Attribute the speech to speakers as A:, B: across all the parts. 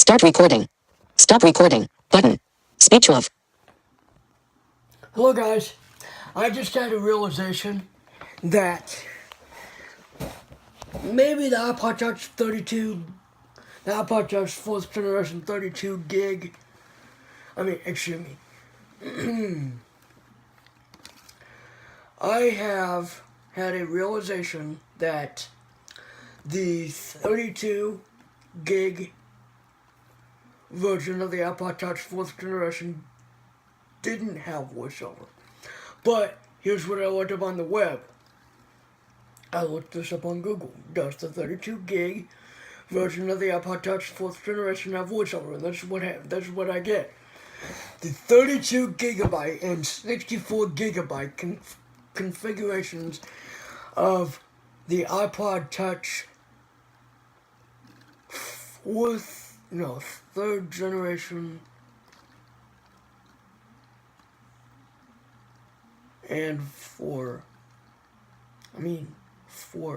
A: Start recording. Stop recording. Button. Speech off.
B: Hello guys, I just had a realization that maybe the iPod Touch 32, the iPod Touch 4th generation 32 gig, excuse me, I have had a realization that the 32 gig version of the iPod Touch 4th generation didn't have voiceover. But here's what I looked up on the web. I looked this up on Google. Does the 32 gig version of the iPod Touch 4th generation have voiceover? And that's what I get. The 32 gigabyte and 64 gigabyte configurations of the iPod Touch 3rd generation and for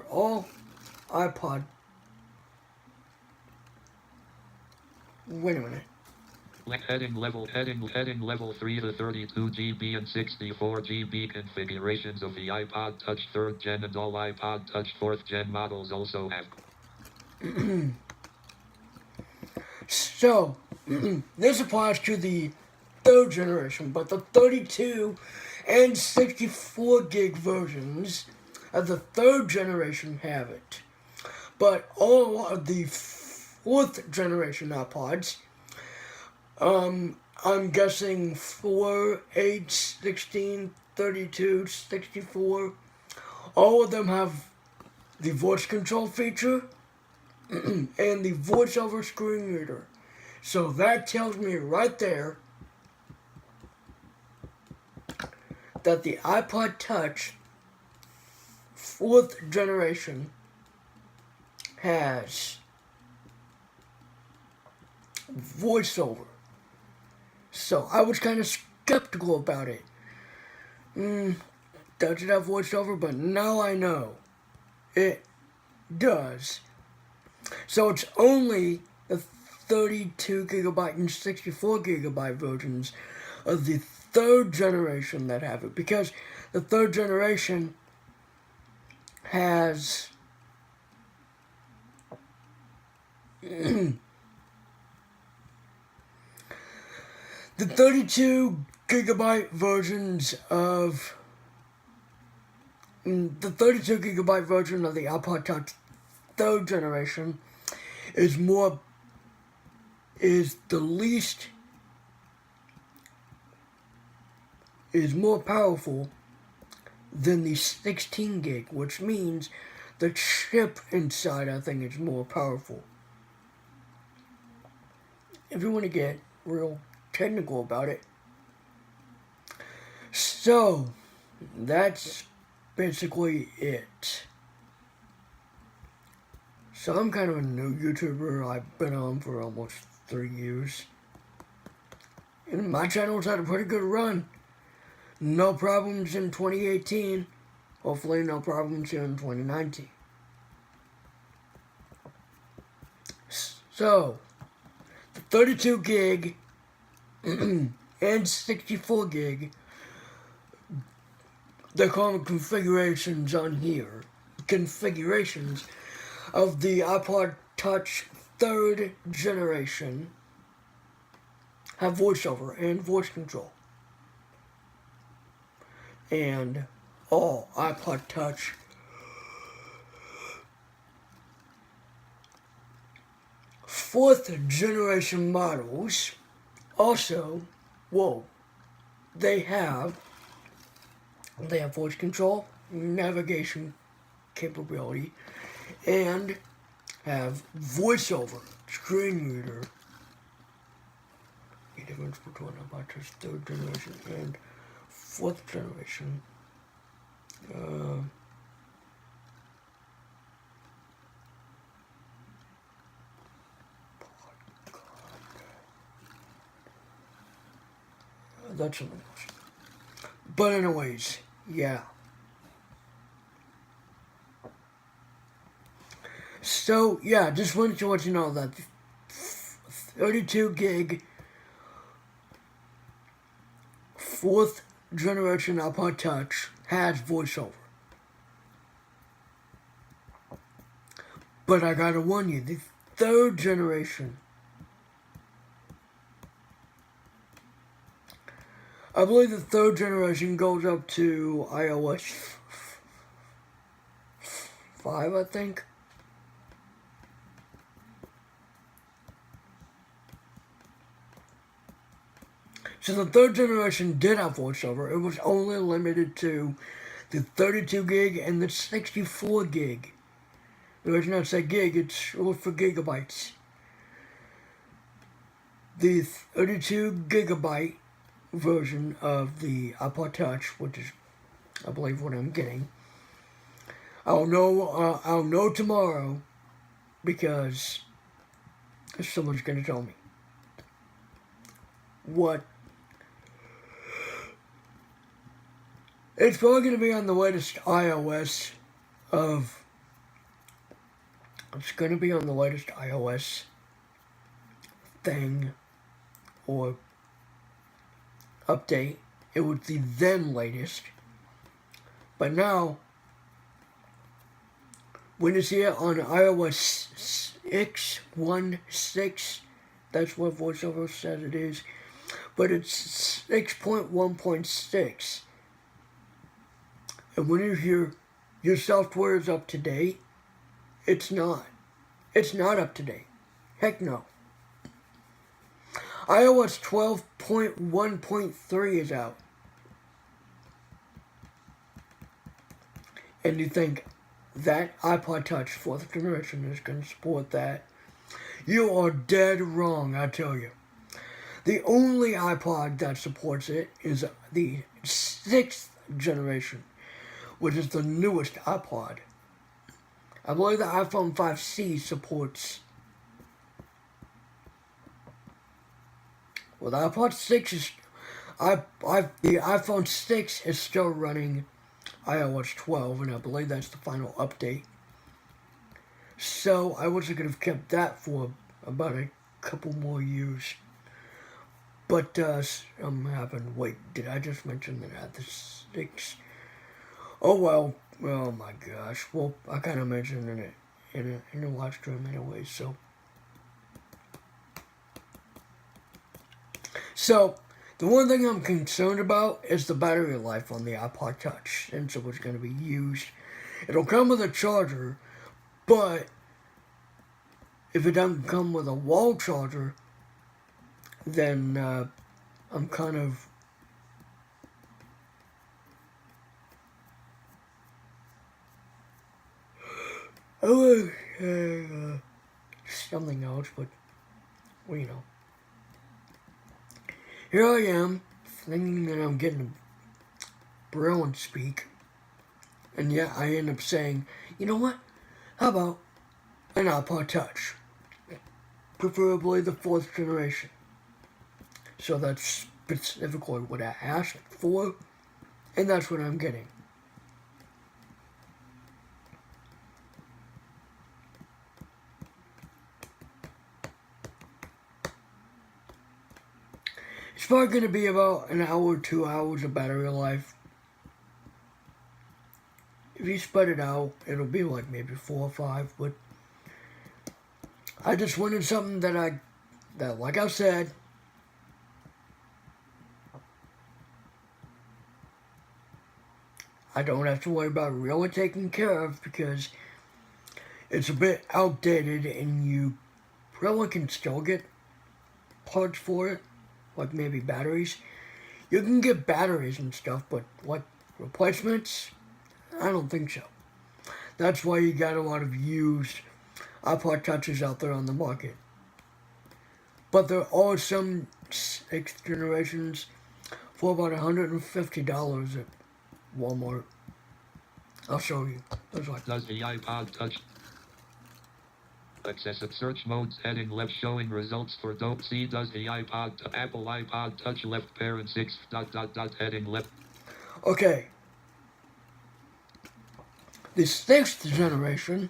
B: all iPod. Wait a minute.
C: Heading level 3, the 32 GB and 64 GB configurations of the iPod Touch 3rd Gen and all iPod Touch 4th Gen models also have.
B: So, this applies to the 3rd generation, but the 32 and 64 gig versions of the 3rd generation have it. But all of the 4th generation iPods, I'm guessing 4, 8, 16, 32, 64, all of them have the voice control feature and the voiceover screen reader. So that tells me right there that the iPod Touch 4th generation has voiceover. So I was kind of skeptical about it. Does it have voiceover? But now I know it does. So it's only the 32 gigabyte and 64 gigabyte versions of the 3rd generation that have it, because the 3rd generation has the 32 gigabyte versions of the 32 gigabyte version of the iPod Touch 3rd generation is more powerful than the 16 gig, which means the chip inside, I think, is more powerful. If you want to get real technical about it. So, that's basically it. So I'm kind of a new YouTuber. I've been on for almost 3 years. And my channel's had a pretty good run. No problems in 2018. Hopefully no problems here in 2019. So, the 32 gig and 64 gig, they're called configurations on here. Configurations of the iPod Touch 3rd generation have voiceover and voice control. And all iPod Touch fourth generation models also, they have voice control, navigation capability, and have voiceover screen reader. The difference between iPod Touch 3rd generation and 4th generation. That's something else. But anyways, yeah. So, yeah, just wanted to let you know that 32 gig 4th generation iPod Touch has voiceover. But I gotta warn you, the 3rd generation, I believe the 3rd generation goes up to iOS 5, I think. So the 3rd generation did have voiceover. It was only limited to the 32 gig and the 64 gig. The reason I say gig, it was for gigabytes. The 32 gigabyte version of the iPod Touch, which is, I believe, what I'm getting. I'll know tomorrow because someone's gonna tell me what. It's probably gonna be on the latest iOS of. It's gonna be on the latest iOS thing or update. It was the then latest. But now, when you see it on iOS 6.16, that's what VoiceOver said it is. But it's 6.1.6. And when you hear your software is up to date, it's not. It's not up to date. Heck no. iOS 12.1.3 is out. And you think that iPod Touch 4th generation is going to support that? You are dead wrong, I tell you. The only iPod that supports it is the 6th generation, which is the newest iPod. I believe the iPhone 5C supports. Well, the iPod 6 is. The iPhone 6 is still running iOS 12, and I believe that's the final update. So I wish I could have kept that for about a couple more years. But I'm having. Wait, did I just mention that I had the 6? Oh well. Oh my gosh. Well, I kind of mentioned it in the live stream anyway. So the one thing I'm concerned about is the battery life on the iPod Touch, since it was going to be used. It'll come with a charger, but if it doesn't come with a wall charger, then I'm kind of. Something else, but well, you know. Here I am, thinking that I'm getting braille and speak, and yet I end up saying, you know what? How about an iPod Touch? Preferably the 4th generation. So that's specifically what I asked for, and that's what I'm getting. It's probably going to be about an hour, 2 hours of battery life. If you spread it out, it'll be like maybe 4 or 5, but I just wanted something that like I said, I don't have to worry about really taking care of because it's a bit outdated and you probably can still get parts for it, like maybe batteries. You can get batteries and stuff, but like replacements, I don't think so. That's why you got a lot of used iPod Touches out there on the market. But there are some 6th generations for about $150 at Walmart. I'll show you.
C: Does the iPod Touch access at search modes heading left showing results for don't see does the Apple iPod Touch left parent 6 ... heading left.
B: Okay. The 6th generation,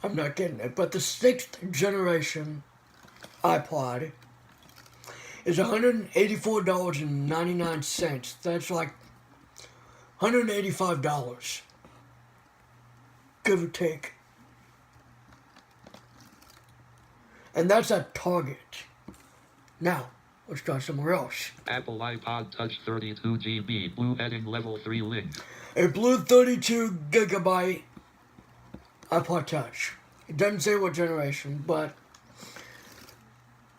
B: I'm not getting it, but the 6th generation iPod is $184.99. That's like $185, give or take. And that's at Target. Now, let's try somewhere else.
C: Apple iPod Touch 32 GB, blue heading level 3 link.
B: A blue 32 gigabyte iPod Touch. It doesn't say what generation, but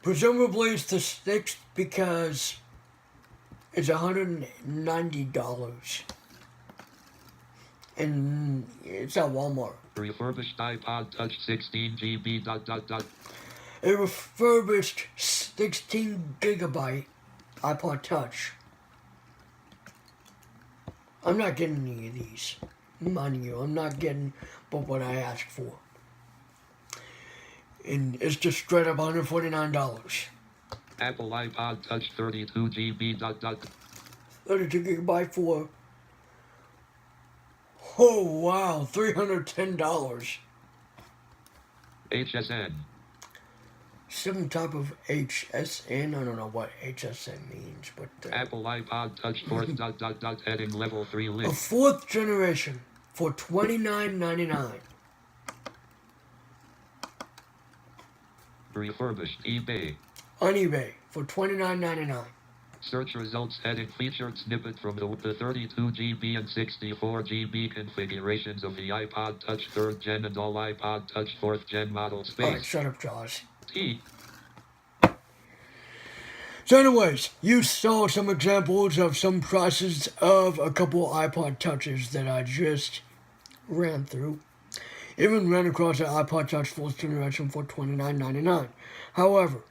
B: presumably it's the 6th because it's $190. And it's at Walmart.
C: Refurbished iPod Touch 16 GB.
B: A refurbished 16 gigabyte iPod Touch. I'm not getting any of these. Mind you, I'm not getting but what I asked for. And it's just straight up $149.
C: Apple iPod Touch 32 GB.
B: 32 gigabyte for, oh wow, $310.
C: HSN.
B: Some type of HSN. I don't know what HSN means, but
C: Apple iPod Touch 4th ... heading level 3
B: a
C: link.
B: 4th generation for $29.99.
C: Refurbished eBay.
B: On eBay for $29.99.
C: Search results heading featured snippet from the 32 GB and 64 GB configurations of the iPod Touch 3rd Gen and all iPod Touch 4th Gen models.
B: Alright, shut up, Jaws.
C: T.
B: So anyways, you saw some examples of some prices of a couple iPod Touches that I just ran through. Even ran across an iPod Touch 4th generation for $29.99. However,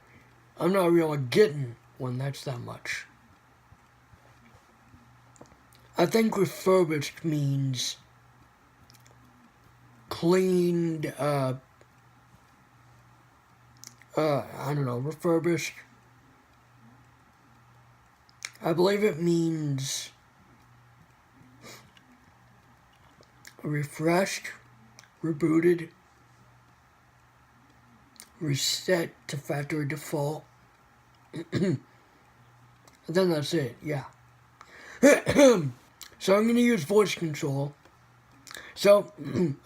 B: I'm not really getting one that's that much. I think refurbished means cleaned, I don't know, refurbished. I believe it means refreshed, rebooted, reset to factory default. And then that's it, yeah. So I'm going to use voice control. So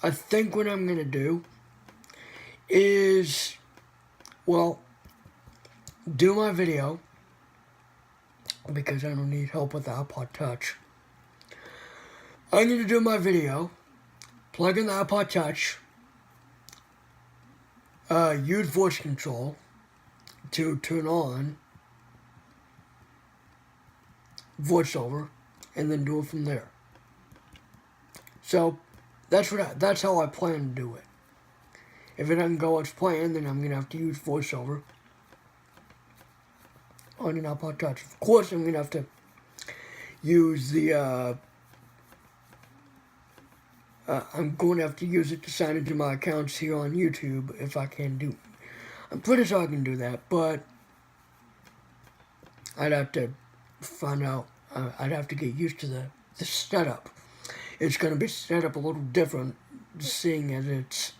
B: I think what I'm going to do is, well, do my video, because I don't need help with the iPod Touch. I'm going to do my video, plug in the iPod Touch, use voice control to turn on voiceover, and then do it from there. So that's how I plan to do it. If it doesn't go as planned, then I'm going to have to use voiceover on an iPod Touch. Of course, I'm going to have to use the, I'm going to have to use it to sign into my accounts here on YouTube if I can do. I'm pretty sure I can do that, but I'd have to find out. I'd have to get used to the setup. It's going to be set up a little different, seeing as it's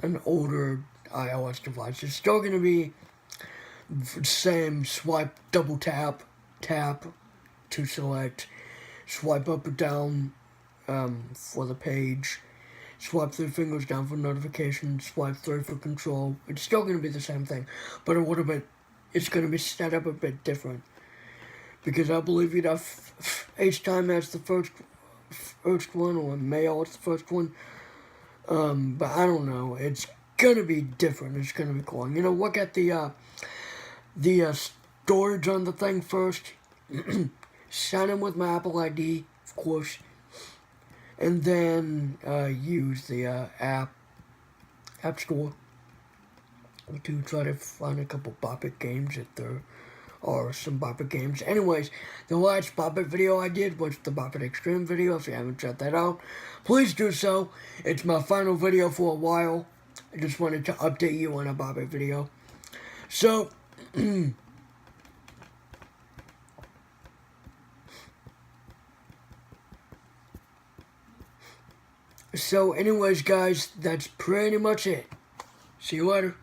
B: an older iOS device. It's still going to be the same swipe, double tap, tap to select, swipe up or down for the page, swipe 3 fingers down for notifications, swipe 3 for control. It's still going to be the same thing, but a little bit, it's going to be set up a bit different. Because I believe you'd have FaceTime as the first one, or mail as the first one. But I don't know. It's gonna be different. It's gonna be cool. You know, look at the storage on the thing first. Sign in with my Apple ID, of course, and then use the app store to try to find a couple Bop It games if there are some Bop It games. Anyways, the last Bop It video I did was the Bop It Extreme video. If you haven't checked that out, please do so. It's my final video for a while. I just wanted to update you on a Bop It video. So, anyways, guys, that's pretty much it. See you later.